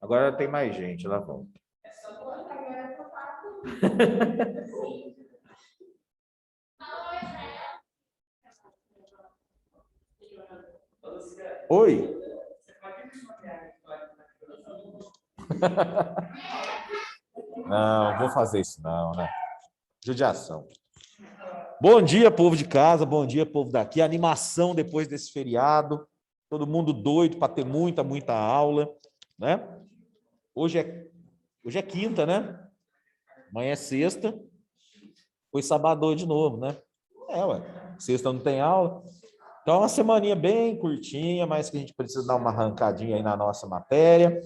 Agora tem mais gente, lá vão. Oi. Não, vou fazer isso não, né? Judiação. Bom dia, povo de casa, bom dia, povo daqui. Animação depois desse feriado. Todo mundo doido para ter muita aula, né? Hoje é quinta, né? Amanhã é sexta. Foi sábado de novo, né? Ué. Sexta não tem aula. Então, é uma semaninha bem curtinha, mas que a gente precisa dar uma arrancadinha aí na nossa matéria.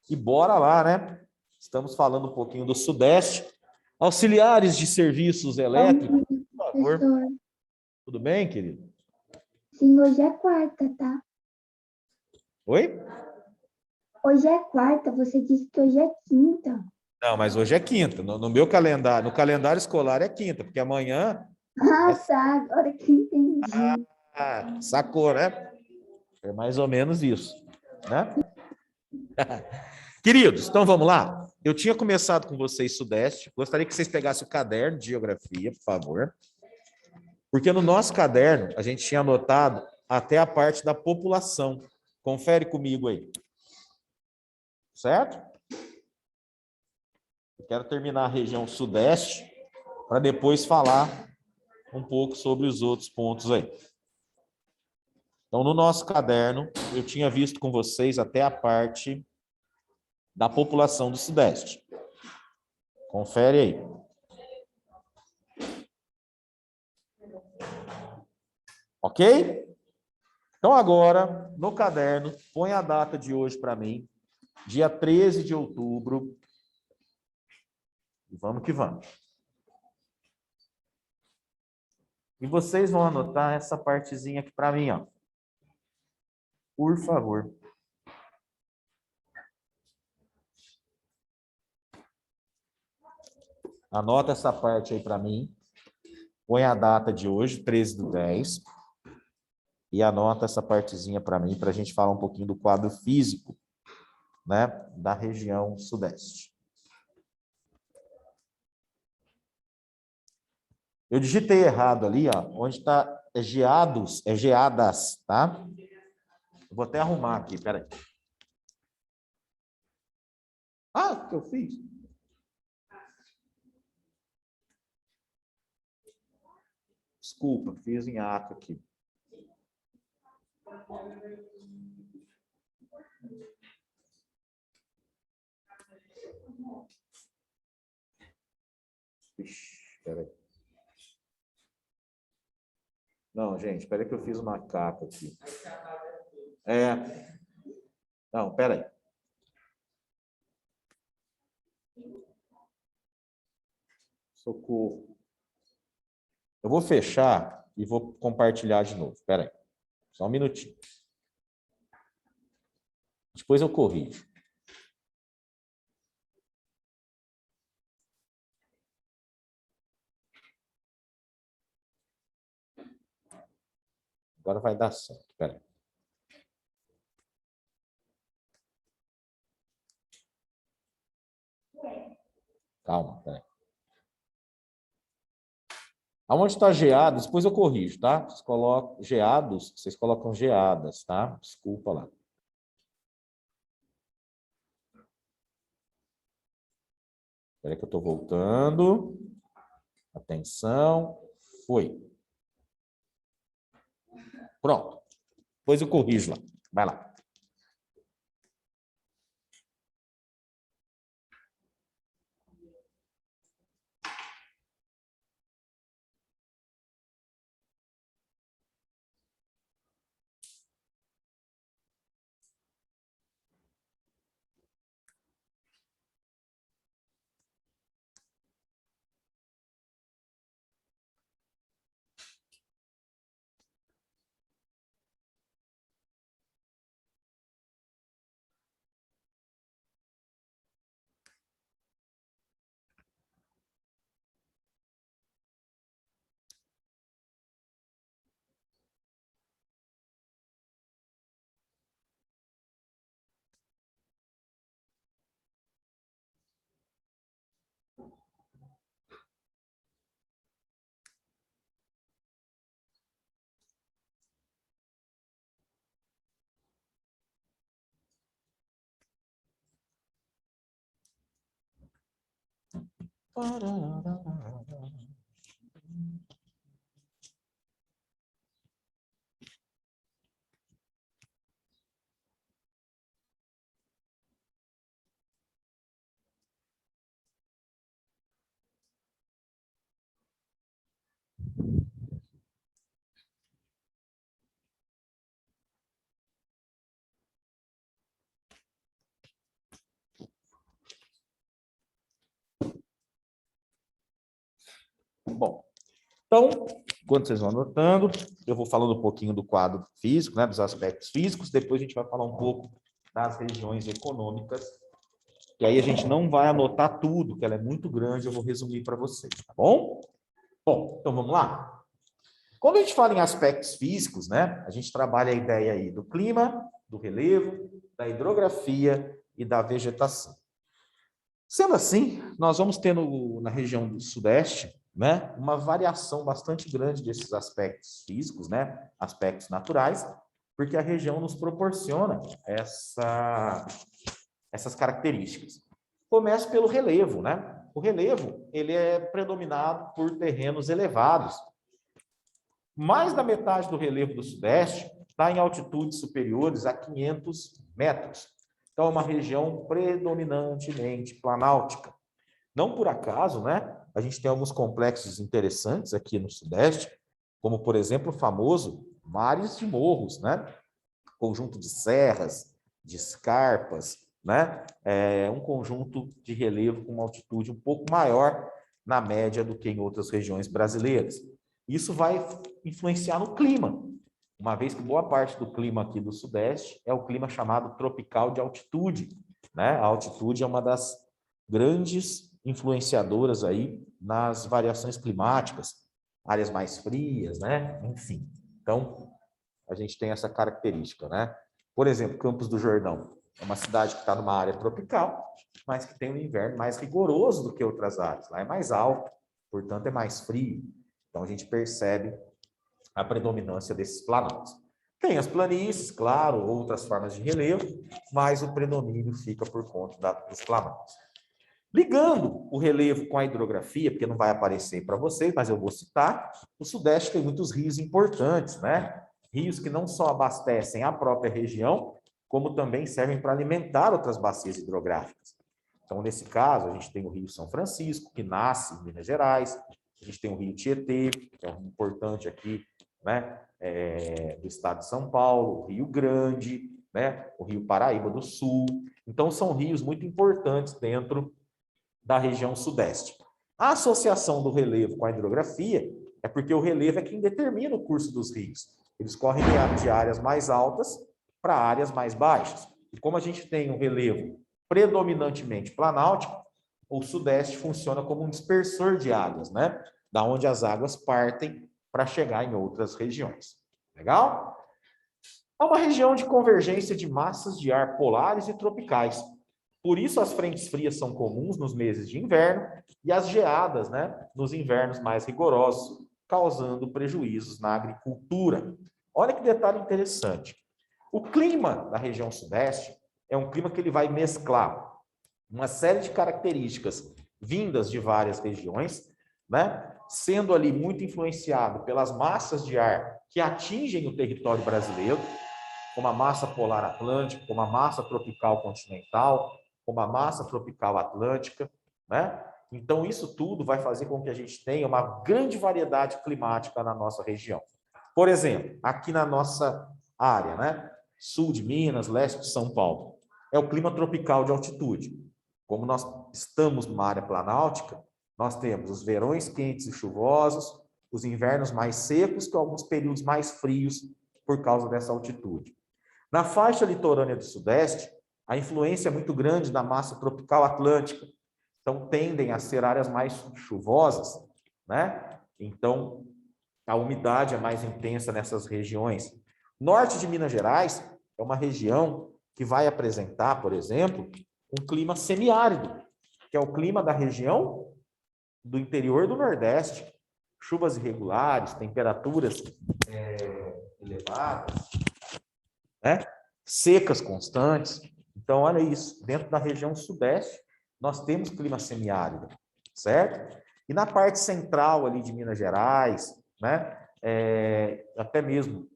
E bora lá, né? Estamos falando um pouquinho do Sudeste. Auxiliares de serviços elétricos, por favor. Professor. Tudo bem, querido? Sim, hoje é quarta, tá? Oi? Hoje é quarta, você disse que hoje é quinta. Não, mas hoje é quinta. No meu calendário, no calendário escolar é quinta, porque amanhã... Ah, tá, agora que entendi. Sacou, né? É mais ou menos isso, né? Queridos, então vamos lá. Eu tinha começado com vocês Sudeste. Gostaria que vocês pegassem o caderno de geografia, por favor. Porque no nosso caderno, a gente tinha anotado até a parte da população. Confere comigo aí. Certo? Eu quero terminar a região Sudeste para depois falar um pouco sobre os outros pontos aí. Então, no nosso caderno, eu tinha visto com vocês até a parte da população do Sudeste. Confere aí. Ok? Então, agora, no caderno, põe a data de hoje para mim, dia 13 de outubro. E vamos que vamos. E vocês vão anotar essa partezinha aqui para mim, ó. Por favor. Anota essa parte aí para mim. Põe a data de hoje, 13/10. E anota essa partezinha para mim, para a gente falar um pouquinho do quadro físico, né, da região Sudeste. Eu digitei errado ali, ó, onde está geados, é geadas, tá? Eu vou até arrumar aqui, peraí. Ah, o que eu fiz? Desculpa, fiz em ato aqui. Ixi, peraí. Não, gente, peraí que eu fiz uma capa aqui. Não, peraí. Socorro. Eu vou fechar e vou compartilhar de novo. Peraí. Só um minutinho. Depois eu corrijo. Agora vai dar certo. Peraí. Calma, peraí. Aonde está geados, depois eu corrijo, tá? Vocês colocam geados, vocês colocam geadas, tá? Desculpa lá. Espera que eu estou voltando. Atenção. Foi. Pronto. Depois eu corrijo lá. Vai lá. Bom, então, enquanto vocês vão anotando, eu vou falando um pouquinho do quadro físico, né, dos aspectos físicos, depois a gente vai falar um pouco das regiões econômicas, e aí a gente não vai anotar tudo, que ela é muito grande, eu vou resumir para vocês, tá bom? Bom, então vamos lá? Quando a gente fala em aspectos físicos, né, a gente trabalha a ideia aí do clima, do relevo, da hidrografia e da vegetação. Sendo assim, nós vamos ter na região do Sudeste, né, uma variação bastante grande desses aspectos físicos, né, aspectos naturais, porque a região nos proporciona essas características. Começa pelo relevo, né? O relevo, ele é predominado por terrenos elevados. Mais da metade do relevo do Sudeste está em altitudes superiores a 500 metros. Então, é uma região predominantemente planáltica. Não por acaso, né? A gente tem alguns complexos interessantes aqui no Sudeste, como, por exemplo, o famoso Mares de Morros, né? Conjunto de serras, de escarpas, né? É um conjunto de relevo com uma altitude um pouco maior na média do que em outras regiões brasileiras. Isso vai influenciar no clima, uma vez que boa parte do clima aqui do Sudeste é o clima chamado tropical de altitude, né? A altitude é uma das grandes influenciadoras aí nas variações climáticas, áreas mais frias, né? Enfim, então a gente tem essa característica, né? Por exemplo, Campos do Jordão é uma cidade que está numa área tropical, mas que tem um inverno mais rigoroso do que outras áreas. Lá é mais alto, portanto é mais frio. Então a gente percebe a predominância desses planaltos. Tem as planícies, claro, outras formas de relevo, mas o predomínio fica por conta dos planaltos. Ligando o relevo com a hidrografia, porque não vai aparecer para vocês, mas eu vou citar, o Sudeste tem muitos rios importantes, né? Rios que não só abastecem a própria região, como também servem para alimentar outras bacias hidrográficas. Então, nesse caso, a gente tem o Rio São Francisco, que nasce em Minas Gerais, a gente tem o Rio Tietê, que é um importante aqui, né, do estado de São Paulo, o Rio Grande, né, o Rio Paraíba do Sul. Então, são rios muito importantes dentro da região Sudeste. A associação do relevo com a hidrografia é porque o relevo é quem determina o curso dos rios. Eles correm de áreas mais altas para áreas mais baixas. E como a gente tem um relevo predominantemente planáltico, o Sudeste funciona como um dispersor de águas, né? Da onde as águas partem para chegar em outras regiões. Legal? É uma região de convergência de massas de ar polares e tropicais. Por isso, as frentes frias são comuns nos meses de inverno e as geadas, né, nos invernos mais rigorosos, causando prejuízos na agricultura. Olha que detalhe interessante. O clima da região Sudeste é um clima que ele vai mesclar uma série de características vindas de várias regiões, né, sendo ali muito influenciado pelas massas de ar que atingem o território brasileiro, como a massa polar atlântica, como a massa tropical continental, como a massa tropical atlântica, né? Então, isso tudo vai fazer com que a gente tenha uma grande variedade climática na nossa região. Por exemplo, aqui na nossa área, né? Sul de Minas, leste de São Paulo, é o clima tropical de altitude. Como nós estamos numa área planáltica, nós temos os verões quentes e chuvosos, os invernos mais secos, com alguns períodos mais frios por causa dessa altitude. Na faixa litorânea do Sudeste, a influência é muito grande da massa tropical atlântica, então tendem a ser áreas mais chuvosas, né? Então, a umidade é mais intensa nessas regiões. Norte de Minas Gerais é uma região que vai apresentar, por exemplo, um clima semiárido, que é o clima da região do interior do Nordeste. Chuvas irregulares, temperaturas elevadas, né? Secas constantes. Então, olha isso, dentro da região Sudeste, nós temos clima semiárido. certo? E na parte central ali de Minas Gerais, né? Até mesmo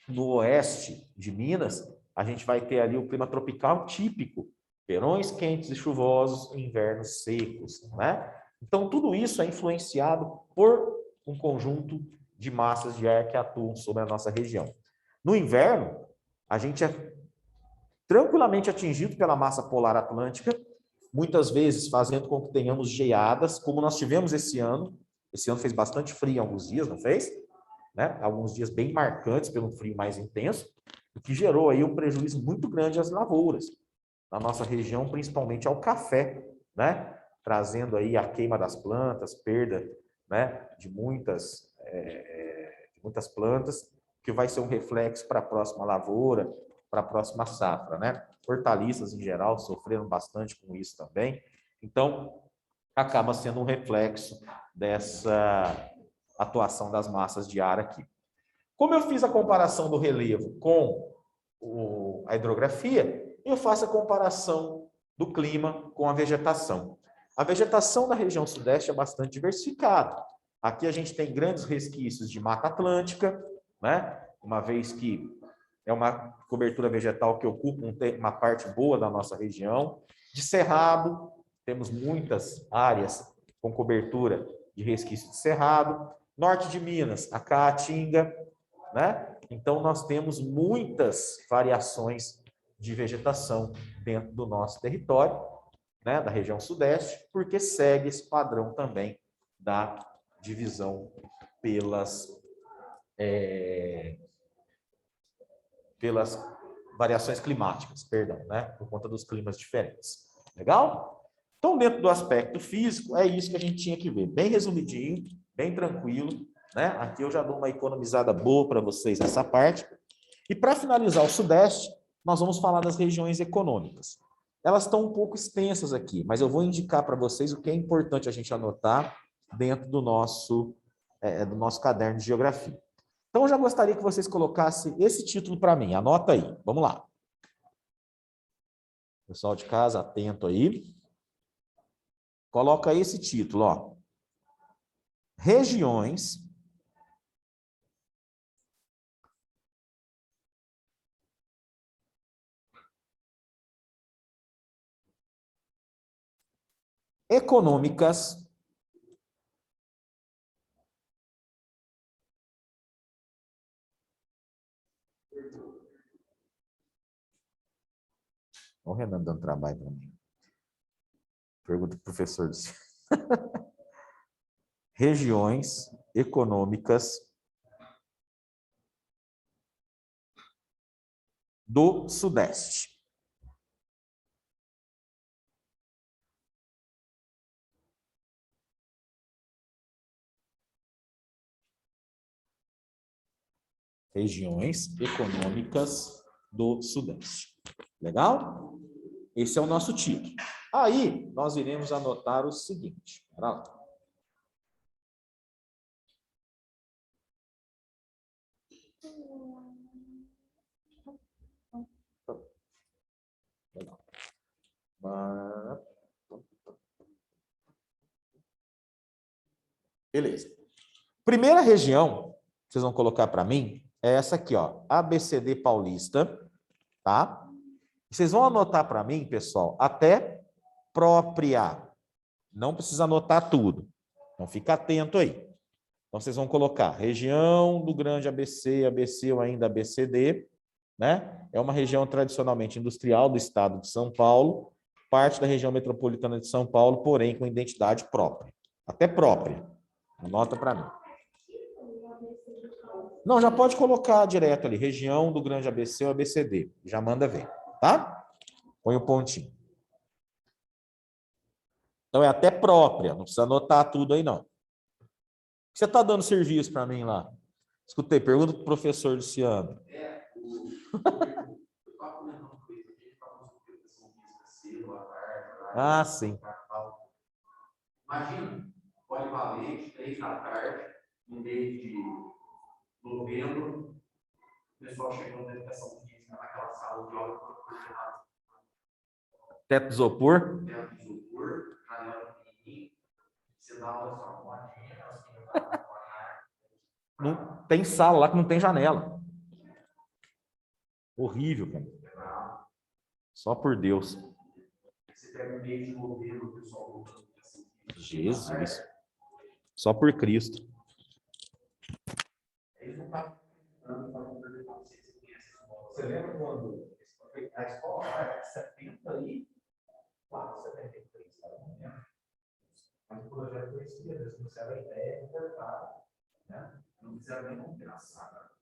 no oeste de Minas, a gente vai ter ali o clima tropical típico, verões quentes e chuvosos, invernos secos, né? Então, tudo isso é influenciado por um conjunto de massas de ar que atuam sobre a nossa região. No inverno, a gente é tranquilamente atingido pela massa polar atlântica, muitas vezes fazendo com que tenhamos geadas, como nós tivemos esse ano. Esse ano fez bastante frio alguns dias, não fez? Né? Alguns dias bem marcantes pelo frio mais intenso, o que gerou aí um prejuízo muito grande às lavouras, na nossa região, principalmente ao café, né? Trazendo aí a queima das plantas, perda, né, de muitas plantas, que vai ser um reflexo para a próxima lavoura, para a próxima safra, né? Hortaliças, em geral, sofreram bastante com isso também. Então, acaba sendo um reflexo dessa atuação das massas de ar aqui. Como eu fiz a comparação do relevo com a hidrografia, eu faço a comparação do clima com a vegetação. A vegetação da região sudeste é bastante diversificada. Aqui a gente tem grandes resquícios de Mata Atlântica, né? Uma vez que é uma cobertura vegetal que ocupa uma parte boa da nossa região. De cerrado, temos muitas áreas com cobertura de resquício de cerrado. Norte de Minas, a Caatinga, né? Então, nós temos muitas variações de vegetação dentro do nosso território, né, da região sudeste, porque segue esse padrão também da divisão pelas variações climáticas, perdão, né, por conta dos climas diferentes. Legal? Então, dentro do aspecto físico, é isso que a gente tinha que ver. Bem resumidinho, bem tranquilo, né? Aqui eu já dou uma economizada boa para vocês nessa parte. E para finalizar o Sudeste, nós vamos falar das regiões econômicas. Elas estão um pouco extensas aqui, mas eu vou indicar para vocês o que é importante a gente anotar dentro do nosso caderno de geografia. Então, eu já gostaria que vocês colocassem esse título para mim. Anota aí. Vamos lá. Pessoal de casa, atento aí. Coloca esse título, ó. Regiões econômicas Olha o Renan dando trabalho para mim. Pergunta para o professor. Regiões econômicas do Sudeste. Regiões econômicas do Sudeste. Legal? Esse é o nosso título. Aí, nós iremos anotar o seguinte. Para lá. Legal. Beleza. Primeira região, vocês vão colocar para mim, é essa aqui, ó, ABCD Paulista, tá? Vocês vão anotar para mim, pessoal, até própria. Não precisa anotar tudo. Então, fica atento aí. Então, vocês vão colocar região do grande ABC, ABC ou ainda ABCD, né? É uma região tradicionalmente industrial do estado de São Paulo, parte da região metropolitana de São Paulo, porém com identidade própria. Até própria. Anota para mim. Não, já pode colocar direto ali, região do grande ABC ou ABCD. Já manda ver, tá? Põe o pontinho. Então, é até própria, não precisa anotar tudo aí, não. Você está dando serviço para mim lá? Escutei, pergunta para o professor Luciano. Ah, sim. Imagina, polivalente, 3 da tarde, no mês de novembro, o pessoal chegando na educação física naquela sala de aula Teto de isopor? janela pequenininha, Você dava só uma moedinha, assim, dava Não tem sala lá que não tem janela. Horrível, cara. Só por Deus. você pega um meio de modelo, o pessoal. Jesus. Só por Cristo. Eles não estavam dando para complementar. Não sei se você conhece essa escola. Você lembra quando a escola era 74, 73, tá? Não lembro. Mas o projeto conhecia, eles começaram a ideia, cortaram, né? Não fizeram nenhuma engraçada.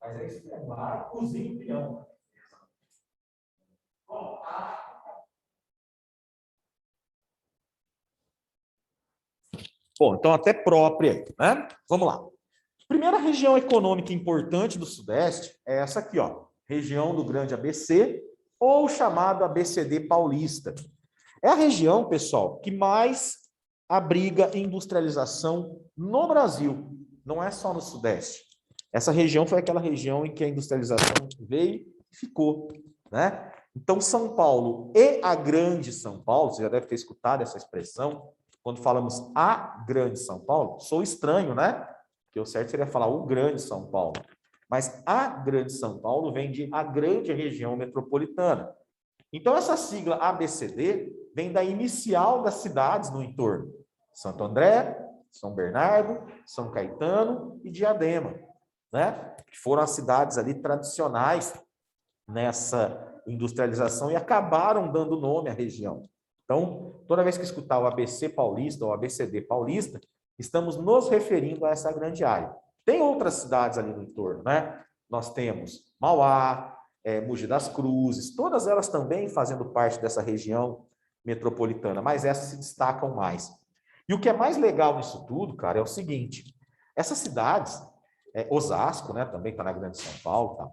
Mas é isso mesmo, lá, cozinha e pinhão. Bom, então até própria, né? Vamos lá. Primeira região econômica importante do Sudeste é essa aqui, ó, região do Grande ABC, ou chamado ABCD paulista. É a região, pessoal, que mais abriga industrialização no Brasil, não é só no Sudeste. Essa região foi aquela região em que a industrialização veio e ficou, né? Então, São Paulo e a Grande São Paulo, você já deve ter escutado essa expressão, quando falamos a Grande São Paulo, sou estranho, né? Porque o certo seria falar o Grande São Paulo. Mas a Grande São Paulo vem de a grande região metropolitana. Então, essa sigla ABCD vem da inicial das cidades no entorno. Santo André, São Bernardo, São Caetano e Diadema, né? Que foram as cidades ali tradicionais nessa industrialização e acabaram dando nome à região. Então, toda vez que escutar o ABC paulista ou ABCD paulista, estamos nos referindo a essa grande área. Tem outras cidades ali no entorno, né? Nós temos Mauá, Mogi das Cruzes, todas elas também fazendo parte dessa região metropolitana, mas essas se destacam mais. E o que é mais legal nisso tudo, cara, é o seguinte: essas cidades, Osasco, né, também está na Grande São Paulo, tá?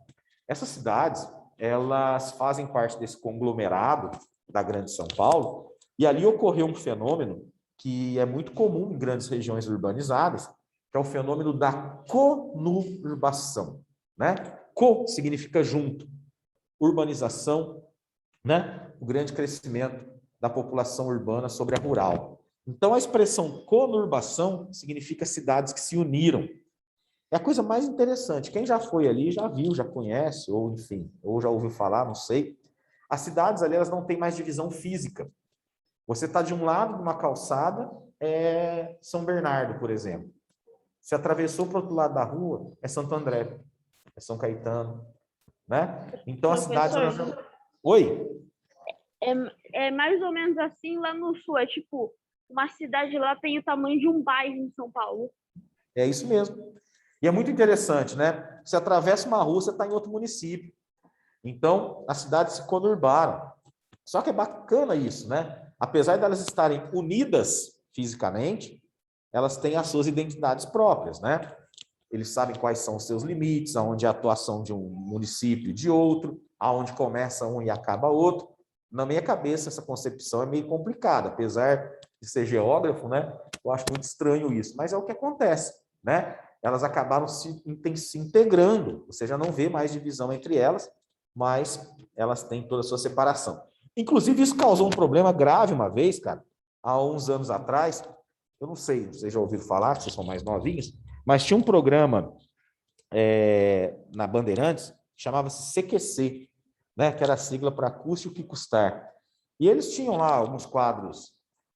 Essas cidades, elas fazem parte desse conglomerado da Grande São Paulo, e ali ocorreu um fenômeno que é muito comum em grandes regiões urbanizadas, que é o fenômeno da conurbação, né? Co significa junto, urbanização, né? O grande crescimento da população urbana sobre a rural. Então, a expressão conurbação significa cidades que se uniram. É a coisa mais interessante. Quem já foi ali, já viu, já conhece, ou enfim, ou já ouviu falar, não sei. As cidades ali, elas não têm mais divisão física. Você está de um lado de uma calçada é São Bernardo, por exemplo. Se atravessou para o outro lado da rua, é Santo André, é São Caetano, né? Então, as cidades... Professor, Elas... Oi? é mais ou menos assim lá no sul. É tipo, uma cidade lá tem o tamanho de um bairro em São Paulo. É isso mesmo. E é muito interessante, né? Você atravessa uma rua, você está em outro município. Então, as cidades se conurbaram. Só que é bacana isso, né? Apesar de elas estarem unidas fisicamente, elas têm as suas identidades próprias, né? Eles sabem quais são os seus limites, aonde é a atuação de um município e de outro, aonde começa um e acaba outro. Na minha cabeça, essa concepção é meio complicada, apesar de ser geógrafo, né? Eu acho muito estranho isso, mas é o que acontece, né? Elas acabaram se integrando, você já não vê mais divisão entre elas, mas elas têm toda a sua separação. Inclusive, isso causou um problema grave uma vez, cara, há uns anos atrás. Eu não sei, vocês já ouviram falar, que vocês são mais novinhos, mas tinha um programa na Bandeirantes, chamava-se CQC, né, que era a sigla para Custe o que Custar. E eles tinham lá alguns quadros.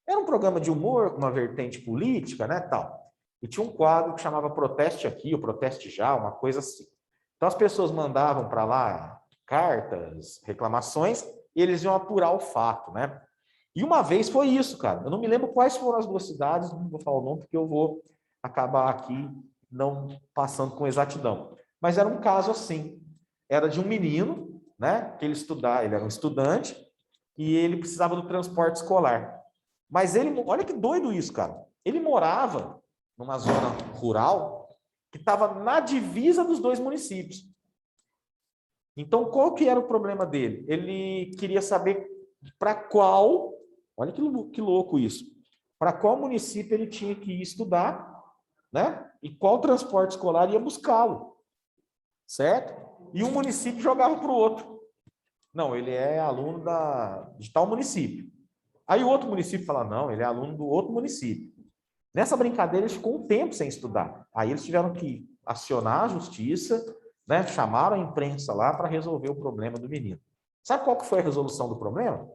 Era um programa de humor, com uma vertente política, né, tal. E tinha um quadro que chamava Proteste Aqui, ou Proteste Já, uma coisa assim. Então, as pessoas mandavam para lá cartas, reclamações, e eles iam apurar o fato, né? E uma vez foi isso, cara. Eu não me lembro quais foram as duas cidades, não vou falar o nome, porque eu vou acabar aqui não passando com exatidão. Mas era um caso assim. Era de um menino, né? Que ele era um estudante, e ele precisava do transporte escolar. Mas ele, olha que doido isso, cara. Ele morava numa zona rural que estava na divisa dos dois municípios. Então, qual que era o problema dele? Ele queria saber para qual, olha que louco isso, para qual município ele tinha que ir estudar, né? E qual transporte escolar ia buscá-lo, certo? E um município jogava para o outro. Não, ele é aluno de tal município. Aí o outro município fala, não, ele é aluno do outro município. Nessa brincadeira, ele ficou um tempo sem estudar. Aí eles tiveram que acionar a justiça, né? Chamaram a imprensa lá para resolver o problema do menino. Sabe qual que foi a resolução do problema?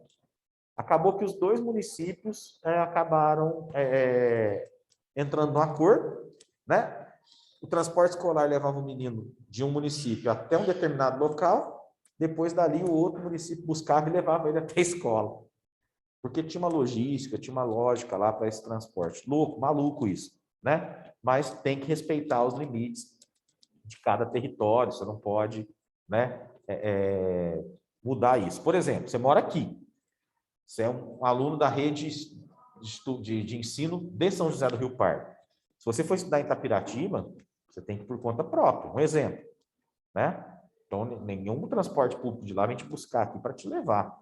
Acabou que os dois municípios acabaram entrando num acordo, né? O transporte escolar levava o menino de um município até um determinado local, depois dali o outro município buscava e levava ele até a escola. Porque tinha uma logística, tinha uma lógica lá para esse transporte. Louco, maluco isso, né? Mas tem que respeitar os limites de cada território, você não pode, né, mudar isso. Por exemplo, você mora aqui, você é um aluno da rede de ensino de São José do Rio Pardo. Se você for estudar em Itapiratiba, você tem que ir por conta própria. Um exemplo, né? Então, nenhum transporte público de lá vem te buscar aqui para te levar.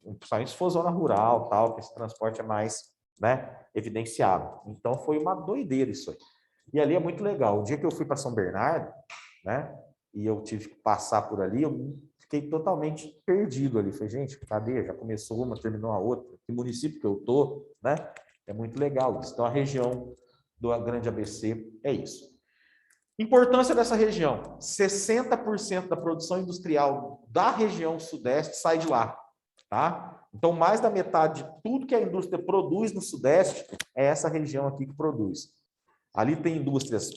Principalmente se for zona rural, tal, que esse transporte é mais, né, evidenciado. Então, foi uma doideira isso aí. E ali é muito legal. O dia que eu fui para São Bernardo, né, e eu tive que passar por ali, eu fiquei totalmente perdido ali. Falei, gente, cadê? Já começou uma, terminou a outra. Que município que eu tô, né? É muito legal isso. Então, a região do Grande ABC é isso. Importância dessa região: 60% da produção industrial da região sudeste sai de lá, tá? Então, mais da metade de tudo que a indústria produz no sudeste é essa região aqui que produz. Ali tem indústrias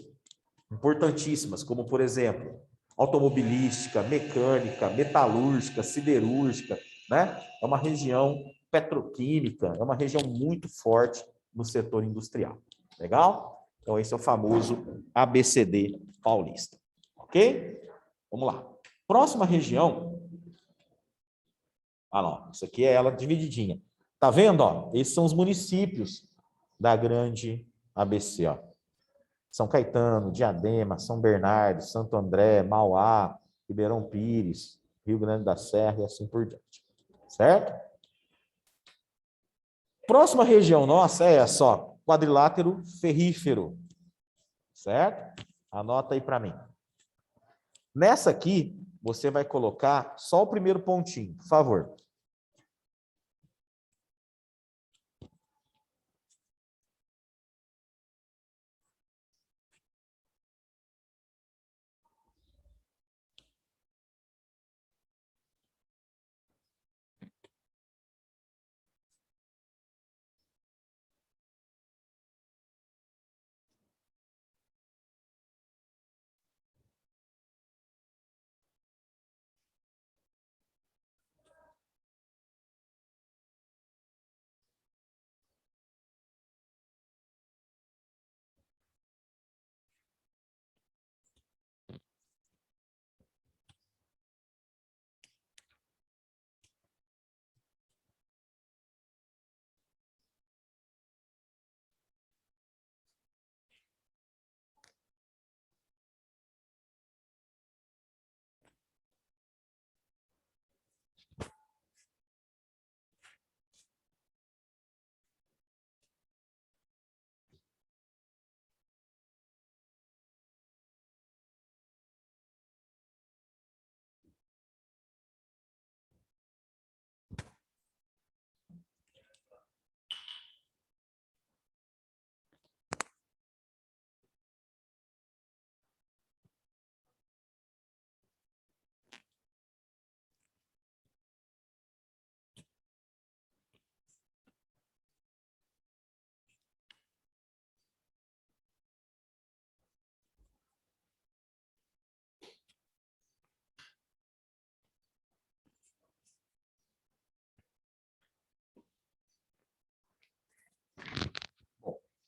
importantíssimas, como, por exemplo, automobilística, mecânica, metalúrgica, siderúrgica, né? É uma região petroquímica, é uma região muito forte no setor industrial. Legal? Então, esse é o famoso ABCD paulista. Ok? Vamos lá. Próxima região. Ah, não. Isso aqui é ela divididinha. Tá vendo? Ó? Esses são os municípios da grande ABC. Ó. São Caetano, Diadema, São Bernardo, Santo André, Mauá, Ribeirão Pires, Rio Grande da Serra e assim por diante. Certo? Próxima região nossa é essa, ó, quadrilátero ferrífero. Certo? Anota aí para mim. Nessa aqui, você vai colocar só o primeiro pontinho, por favor.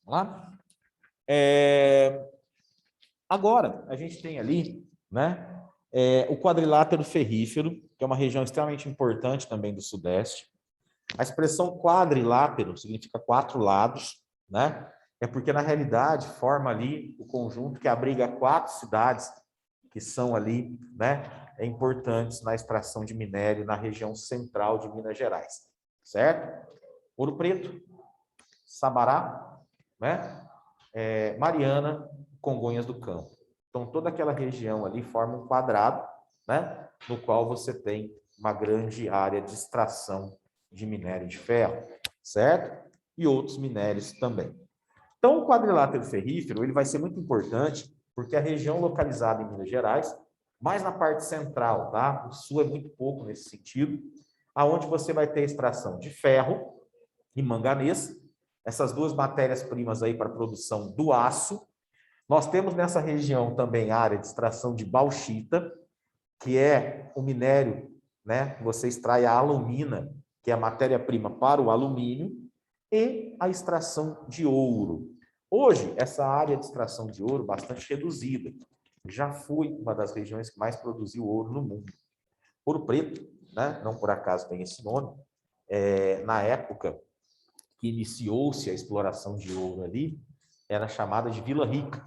Tá? Agora, a gente tem ali, né, o quadrilátero ferrífero, que é uma região extremamente importante também do Sudeste. A expressão quadrilátero significa 4 lados, né? É porque, na realidade, forma ali o conjunto que abriga 4 cidades que são ali, né, importantes na extração de minério na região central de Minas Gerais, certo? Ouro Preto, Sabará, né? Mariana, Congonhas do Campo. Então, toda aquela região ali forma um quadrado, né, no qual você tem uma grande área de extração de minério de ferro, certo? E outros minérios também. Então, o quadrilátero ferrífero ele vai ser muito importante porque a região localizada em Minas Gerais, mais na parte central, tá? O sul é muito pouco nesse sentido, aonde você vai ter extração de ferro e manganês, essas duas matérias-primas aí para a produção do aço. Nós temos nessa região também área de extração de bauxita, que é o minério, né? Você extrai a alumina, que é a matéria-prima para o alumínio, e a extração de ouro. Hoje, essa área de extração de ouro bastante reduzida. Já foi uma das regiões que mais produziu ouro no mundo. Ouro Preto, né? Não por acaso tem esse nome, na época que iniciou-se a exploração de ouro ali, era chamada de Vila Rica.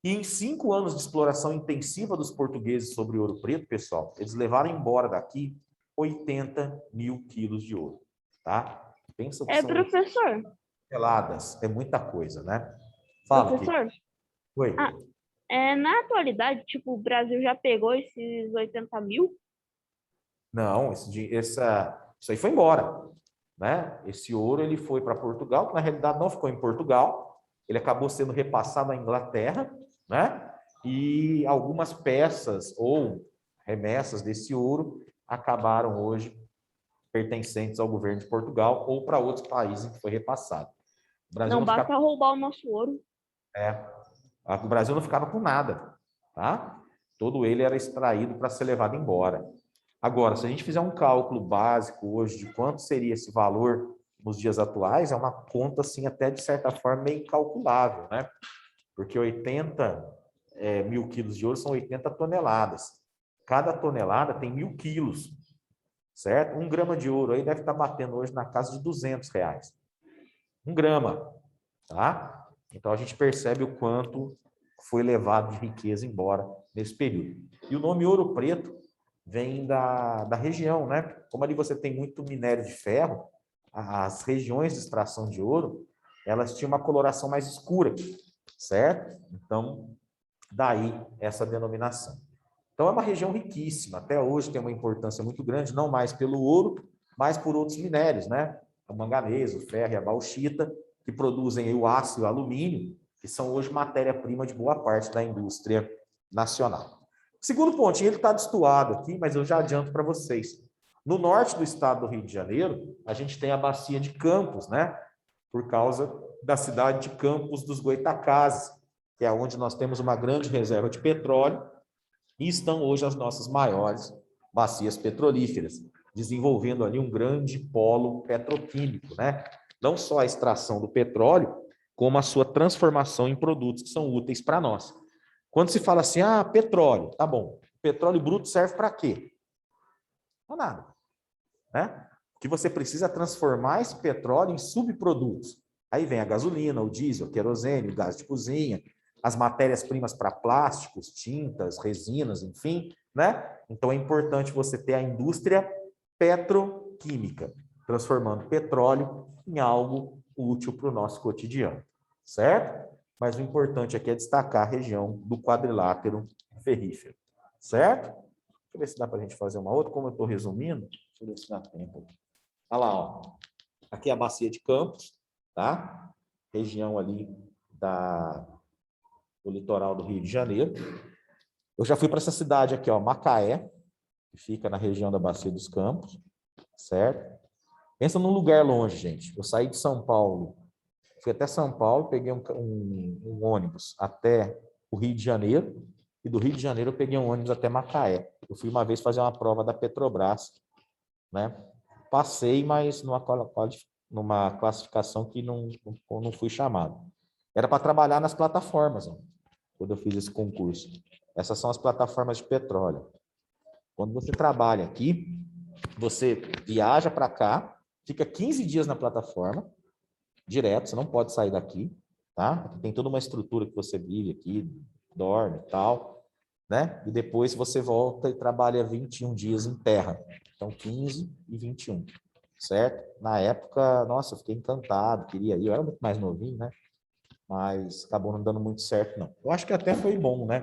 E em 5 anos de exploração intensiva dos portugueses sobre Ouro Preto, pessoal, eles levaram embora daqui 80 mil quilos de ouro, tá? Pensa que são Professor, toneladas, é muita coisa, né? Fala, Kiko. professor, Oi. na atualidade, tipo, o Brasil já pegou esses 80 mil? Não, isso aí foi embora, né? Esse ouro ele foi para Portugal, que na realidade não ficou em Portugal, ele acabou sendo repassado à Inglaterra, né? E algumas peças ou remessas desse ouro acabaram hoje pertencentes ao governo de Portugal ou para outros países em que foi repassado. O Brasil Não ficava, basta roubar o nosso ouro. o Brasil não ficava com nada, tá? Todo ele era extraído para ser levado embora. Agora, se a gente fizer um cálculo básico hoje de quanto seria esse valor nos dias atuais, é uma conta, assim, até de certa forma meio incalculável, né? Porque 80 mil quilos de ouro são 80 toneladas. Cada tonelada tem 1.000 quilos, certo? 1 grama de ouro aí deve estar batendo hoje na casa de R$ 200. 1 grama, tá? Então, a gente percebe o quanto foi levado de riqueza embora nesse período. E o nome Ouro Preto vem da região, né? Como ali você tem muito minério de ferro, as regiões de extração de ouro, elas tinham uma coloração mais escura, certo? Então, daí essa denominação. Então, é uma região riquíssima. Até hoje tem uma importância muito grande, não mais pelo ouro, mas por outros minérios, né? O manganês, o ferro e a bauxita, que produzem o aço e o alumínio, que são hoje matéria-prima de boa parte da indústria nacional. Segundo pontinho, ele está destoado aqui, mas eu já adianto para vocês. No norte do estado do Rio de Janeiro, a gente tem a bacia de Campos, né? Por causa da cidade de Campos dos Goytacazes, que é onde nós temos uma grande reserva de petróleo e estão hoje as nossas maiores bacias petrolíferas, desenvolvendo ali um grande polo petroquímico, né? Não só a extração do petróleo, como a sua transformação em produtos que são úteis para nós. Quando se fala assim, petróleo, tá bom. Petróleo bruto serve para quê? Para nada, né? O que você precisa é transformar esse petróleo em subprodutos. Aí vem a gasolina, o diesel, o querosene, o gás de cozinha, as matérias-primas para plásticos, tintas, resinas, enfim, né? Então é importante você ter a indústria petroquímica, transformando petróleo em algo útil para o nosso cotidiano, certo? Mas o importante aqui é destacar a região do quadrilátero ferrífero, certo? Deixa eu ver se dá para a gente fazer uma outra, como eu estou resumindo, deixa eu ver se dá tempo. Olha lá, ó. Aqui é a bacia de Campos, tá? Região ali do litoral do Rio de Janeiro. Eu já fui para essa cidade aqui, ó, Macaé, que fica na região da Bacia dos Campos, certo? Pensa num lugar longe, gente. Eu saí de São Paulo, fui até São Paulo, peguei um ônibus até o Rio de Janeiro, e do Rio de Janeiro eu peguei um ônibus até Macaé. Eu fui uma vez fazer uma prova da Petrobras, né? Passei, mas numa numa classificação que não fui chamado. Era para trabalhar nas plataformas, ó, quando eu fiz esse concurso. Essas são as plataformas de petróleo. Quando você trabalha aqui, você viaja para cá, fica 15 dias na plataforma, direto, você não pode sair daqui, tá? Tem toda uma estrutura que você vive aqui, dorme e tal, né? E depois você volta e trabalha 21 dias em terra. Então, 15 e 21, certo? Na época, nossa, eu fiquei encantado, queria ir. Eu era muito mais novinho, né? Mas acabou não dando muito certo, não. Eu acho que até foi bom, né?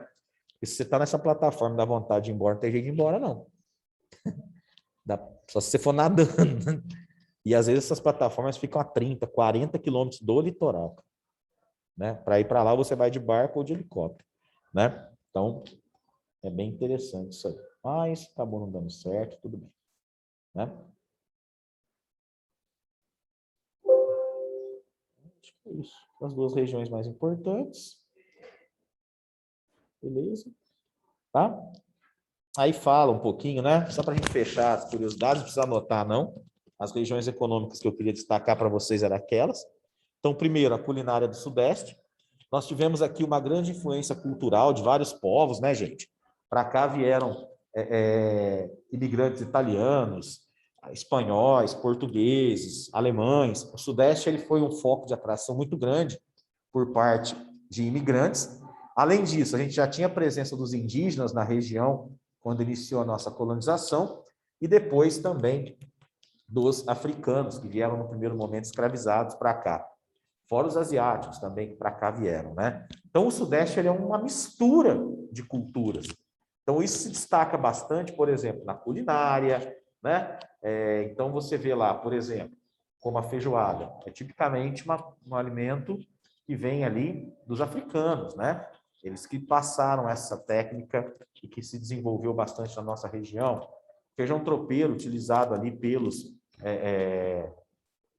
Porque se você está nessa plataforma, dá vontade de ir embora, não tem jeito de ir embora, não. Só se você for nadando. E às vezes essas plataformas ficam a 30, 40 quilômetros do litoral, né? Para ir para lá, você vai de barco ou de helicóptero, né? Então, é bem interessante isso aí. Mas acabou não dando certo, tudo bem, né? Acho que é isso. As duas regiões mais importantes. Beleza? Tá? Aí fala um pouquinho, né? Só para a gente fechar as curiosidades, não precisa anotar, não. As regiões econômicas que eu queria destacar para vocês eram aquelas. Então, primeiro, a culinária do Sudeste. Nós tivemos aqui uma grande influência cultural de vários povos, né, gente? Para cá vieram imigrantes italianos, espanhóis, portugueses, alemães. O Sudeste ele foi um foco de atração muito grande por parte de imigrantes. Além disso, a gente já tinha a presença dos indígenas na região quando iniciou a nossa colonização e depois também dos africanos, que vieram no primeiro momento escravizados para cá. Fora os asiáticos também, que para cá vieram, né? Então, o Sudeste ele é uma mistura de culturas. Então, isso se destaca bastante, por exemplo, na culinária, né? Então, você vê lá, por exemplo, como a feijoada. É tipicamente um alimento que vem ali dos africanos, né? Eles que passaram essa técnica e que se desenvolveu bastante na nossa região. Feijão tropeiro, utilizado ali pelos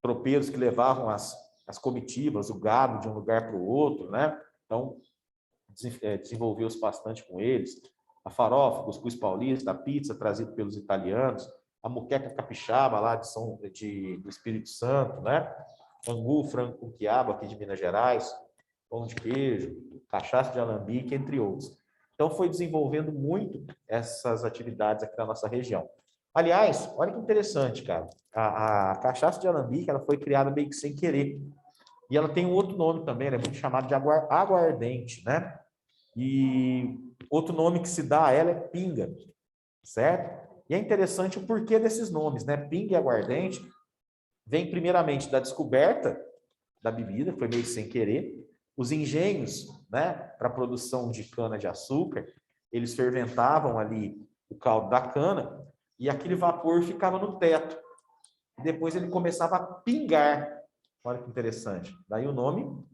tropeiros que levavam as comitivas, o gado de um lugar para o outro, né? Então, desenvolveu-se bastante com eles. A farofa, o cuscuz paulista, a pizza trazido pelos italianos, a moqueca capixaba lá do Espírito Santo, né? Angu, frango com quiabo aqui de Minas Gerais, pão de queijo, cachaça de alambique, entre outros. Então, foi desenvolvendo muito essas atividades aqui na nossa região. Aliás, olha que interessante, cara. A cachaça de alambique ela foi criada meio que sem querer. E ela tem um outro nome também, ela é muito chamada de aguardente, né? E outro nome que se dá a ela é pinga, certo? E é interessante o porquê desses nomes, né? Pinga e aguardente vem primeiramente da descoberta da bebida, foi meio sem querer. Os engenhos, né, para a produção de cana-de-açúcar, eles ferventavam ali o caldo da cana e aquele vapor ficava no teto. E depois ele começava a pingar. Olha que interessante. Daí o nome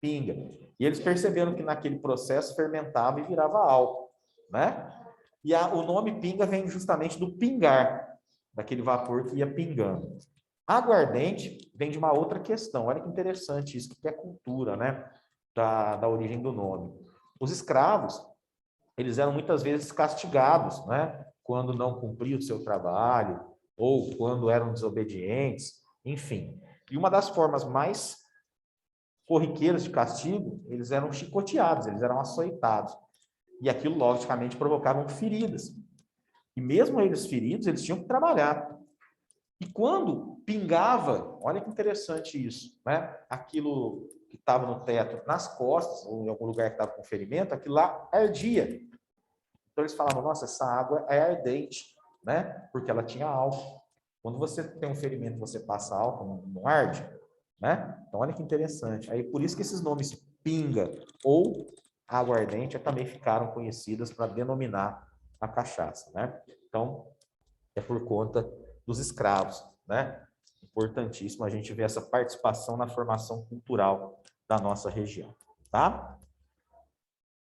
pinga. E eles perceberam que naquele processo fermentava e virava álcool, né? E o nome pinga vem justamente do pingar, daquele vapor que ia pingando. Aguardente vem de uma outra questão. Olha que interessante isso, que é cultura, né? Da origem do nome. Os escravos, eles eram muitas vezes castigados, né? Quando não cumpriam o seu trabalho, ou quando eram desobedientes, enfim. E uma das formas mais corriqueiras de castigo, eles eram chicoteados, eles eram açoitados. E aquilo, logicamente, provocava feridas. E mesmo eles feridos, eles tinham que trabalhar. E quando pingava, olha que interessante isso, né? Aquilo que estava no teto, nas costas, ou em algum lugar que estava com ferimento, aquilo lá ardia. Então eles falavam, nossa, essa água é ardente, né? Porque ela tinha álcool. Quando você tem um ferimento, você passa álcool, não arde, né? Então olha que interessante. Aí por isso que esses nomes pinga ou aguardente também ficaram conhecidas para denominar a cachaça, né? Então é por conta dos escravos, né? Importantíssimo a gente ver essa participação na formação cultural da nossa região, tá?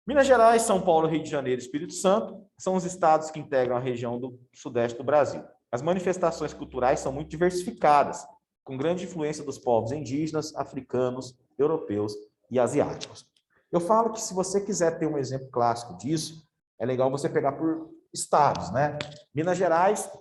Minas Gerais, São Paulo, Rio de Janeiro e Espírito Santo são os estados que integram a região do sudeste do Brasil. As manifestações culturais são muito diversificadas, com grande influência dos povos indígenas, africanos, europeus e asiáticos. Eu falo que se você quiser ter um exemplo clássico disso, é legal você pegar por estados, né? Minas Gerais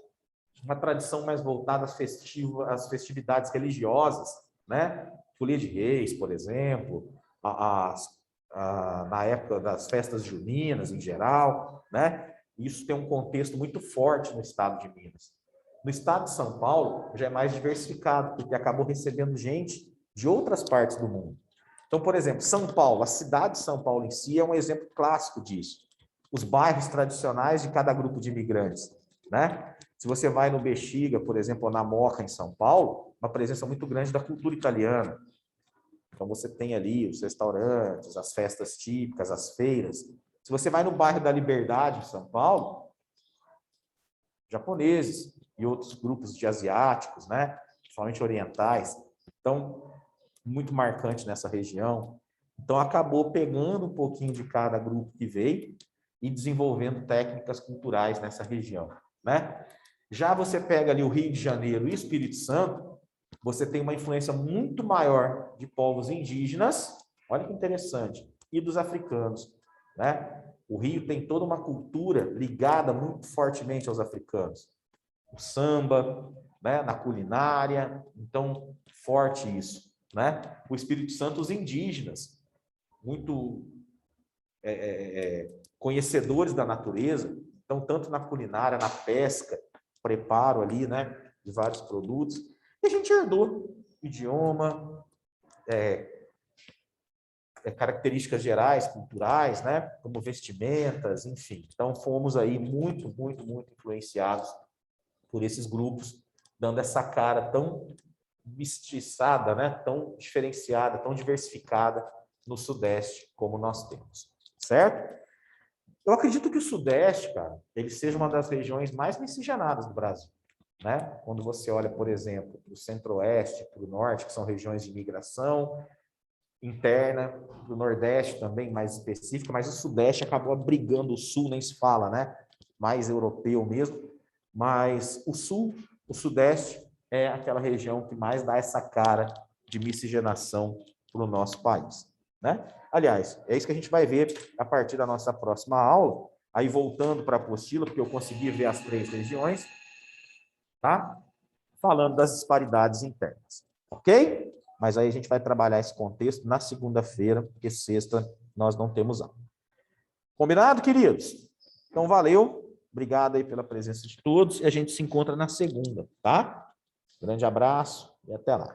uma tradição mais voltada às festividades religiosas, né? Folia de Reis, por exemplo, na época das festas juninas em geral, né? Isso tem um contexto muito forte no estado de Minas. No estado de São Paulo, já é mais diversificado, porque acabou recebendo gente de outras partes do mundo. Então, por exemplo, São Paulo, a cidade de São Paulo em si é um exemplo clássico disso. Os bairros tradicionais de cada grupo de imigrantes, né? Se você vai no Bexiga, por exemplo, ou na Moca, em São Paulo, uma presença muito grande da cultura italiana. Então, você tem ali os restaurantes, as festas típicas, as feiras. Se você vai no bairro da Liberdade, em São Paulo, japoneses e outros grupos de asiáticos, né? Principalmente orientais. Então, muito marcante nessa região. Então, acabou pegando um pouquinho de cada grupo que veio e desenvolvendo técnicas culturais nessa região, né? Já você pega ali o Rio de Janeiro e o Espírito Santo, você tem uma influência muito maior de povos indígenas, olha que interessante, e dos africanos, né? O Rio tem toda uma cultura ligada muito fortemente aos africanos. O samba, né? Na culinária, então, forte isso, né? O Espírito Santo, os indígenas, muito conhecedores da natureza, então, tanto na culinária, na pesca, preparo ali, né, de vários produtos, e a gente herdou idioma, características gerais, culturais, né, como vestimentas, enfim. Então, fomos aí muito, muito, muito influenciados por esses grupos, dando essa cara tão mestiçada, né, tão diferenciada, tão diversificada no Sudeste, como nós temos, certo? Eu acredito que o Sudeste, cara, ele seja uma das regiões mais miscigenadas do Brasil, né? Quando você olha, por exemplo, para o Centro-Oeste, para o Norte, que são regiões de imigração interna, para o Nordeste também, mais específica, mas o Sudeste acabou abrigando o Sul, nem se fala, né? Mais europeu mesmo, mas o Sul, o Sudeste é aquela região que mais dá essa cara de miscigenação para o nosso país, né? Aliás, é isso que a gente vai ver a partir da nossa próxima aula. Aí, voltando para a apostila, porque eu consegui ver as 3 regiões, tá? Falando das disparidades internas, ok? Mas aí a gente vai trabalhar esse contexto na segunda-feira, porque sexta nós não temos aula. Combinado, queridos? Então, valeu. Obrigado aí pela presença de todos e a gente se encontra na segunda, tá? Grande abraço e até lá.